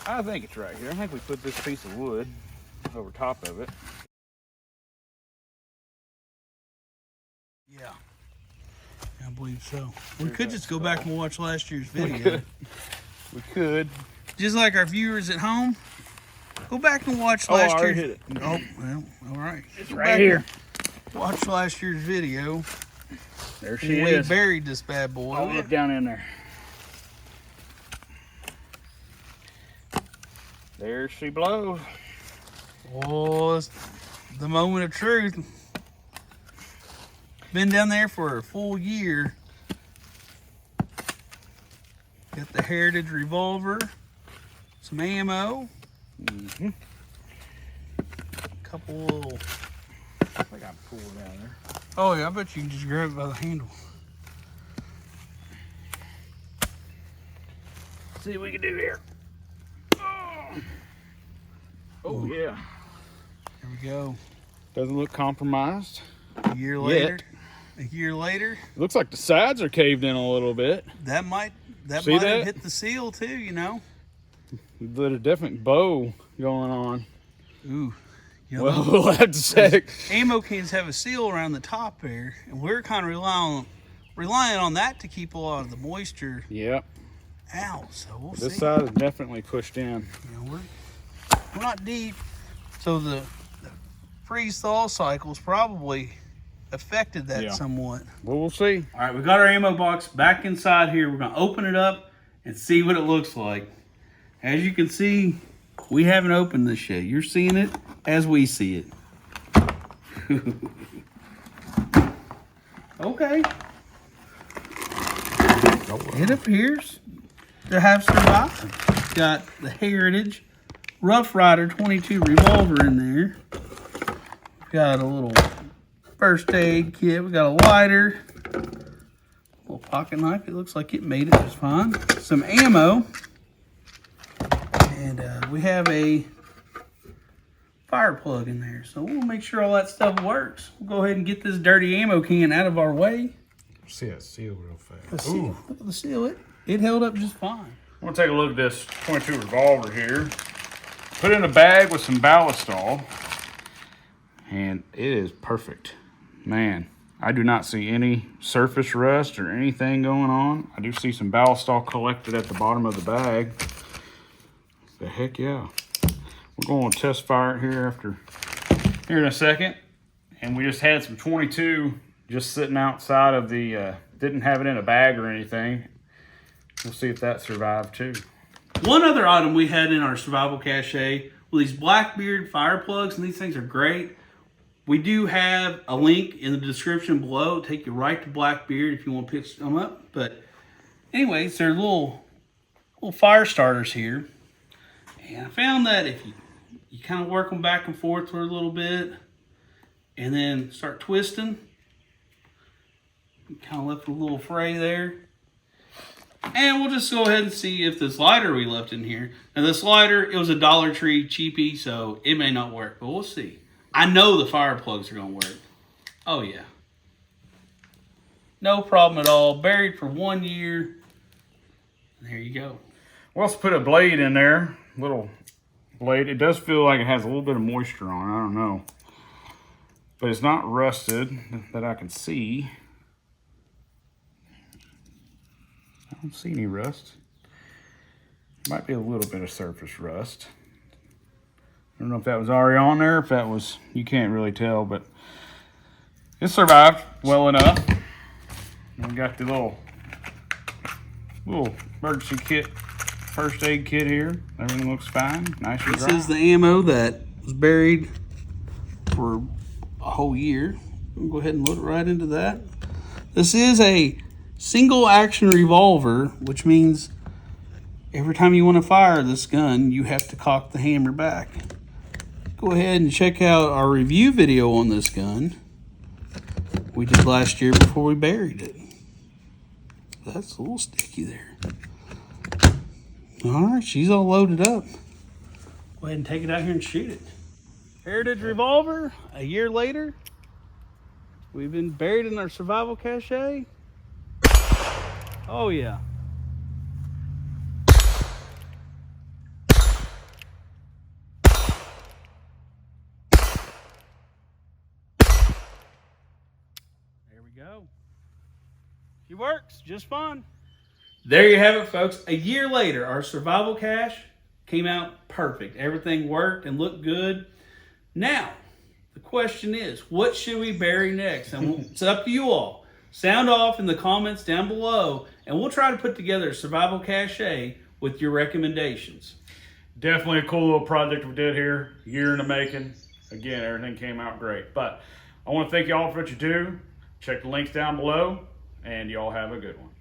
I think it's right here. I think we put this piece of wood over top of it. Yeah. I believe so. We could just go back and watch last year's video. We could. Just like our viewers at home, go back and watch last year's. Hit it. Oh, well, all right. It's right here. Watch last year's video. There she is. We buried this bad boy. I'll look down in there. There she blows. Oh, it's the moment of truth. Been down there for a full year. Got the Heritage Revolver, some ammo, a couple little. I think I can pull it down there. Oh yeah, I bet you can just grab it by the handle. See what we can do here. Oh yeah. There we go. Doesn't look compromised. A year later. A year later. It looks like the sides are caved in a little bit. That might have hit the seal too, you know. There's a definite bow going on. Ooh. You know, well, we'll have to check. Ammo cans have a seal around the top there, and we're kind of relying on that to keep a lot of the moisture out. So we'll see. This side is definitely pushed in. You know, we're not deep, so the freeze-thaw cycles probably affected that somewhat. Well, we'll see. All right, we got our ammo box back inside here. We're gonna open it up and see what it looks like. As you can see, we haven't opened this yet. You're seeing it as we see it. Okay. It appears to have survived. It's got the Heritage Rough Rider 22 revolver in there. Got a little first aid kit. We got a lighter, a little pocket knife. It looks like it made it just fine. Some ammo, and we have a fire plug in there. So we'll make sure all that stuff works. We'll go ahead and get this dirty ammo can out of our way. See that seal real fast. Let's see. Look at the seal. It held up just fine. I'm gonna take a look at this 22 revolver here. Put it in a bag with some ballistol, and it is perfect. Man, I do not see any surface rust or anything going on. I do see some ballistol collected at the bottom of the bag. The heck yeah. We're going to test fire it here in a second. And we just had some 22 just sitting outside of the, didn't have it in a bag or anything. We'll see if that survived too. One other item we had in our survival cache were these Blackbeard fire plugs, and these things are great. We do have a link in the description below. It'll take you right to Blackbeard if you want to pick them up. But anyways, they're little fire starters here. And I found that if you kind of work them back and forth for a little bit and then start twisting, you kind of left a little fray there. And we'll just go ahead and see if this lighter we left in here. Now this lighter, it was a Dollar Tree cheapie, so it may not work, but we'll see. I know the fire plugs are going to work. Oh, yeah. No problem at all. Buried for 1 year. And there you go. We'll also put a blade in there. Little blade. It does feel like it has a little bit of moisture on it. I don't know. But it's not rusted that I can see. I don't see any rust. Might be a little bit of surface rust. I don't know if that was already on there, if that was, you can't really tell, but it survived well enough. And we got the little emergency kit, first aid kit here. Everything looks fine, nice and dry. This is the ammo that was buried for a whole year. We'll go ahead and load it right into that. This is a single action revolver, which means every time you want to fire this gun, you have to cock the hammer back. Go ahead and check out our review video on this gun we did last year before we buried it. That's a little sticky there. All right, she's all loaded up. Go ahead and take it out here and shoot it. Heritage Revolver, a year later. We've been buried in our survival cache. Oh yeah. He works just fine. There you have it, folks. A year later, our survival cache came out perfect. Everything worked and looked good. Now, the question is, what should we bury next? And it's up to you all. Sound off in the comments down below, and we'll try to put together a survival cache with your recommendations. Definitely a cool little project we did here. Year in the making. Again, everything came out great. But I want to thank you all for what you do. Check the links down below, and y'all have a good one.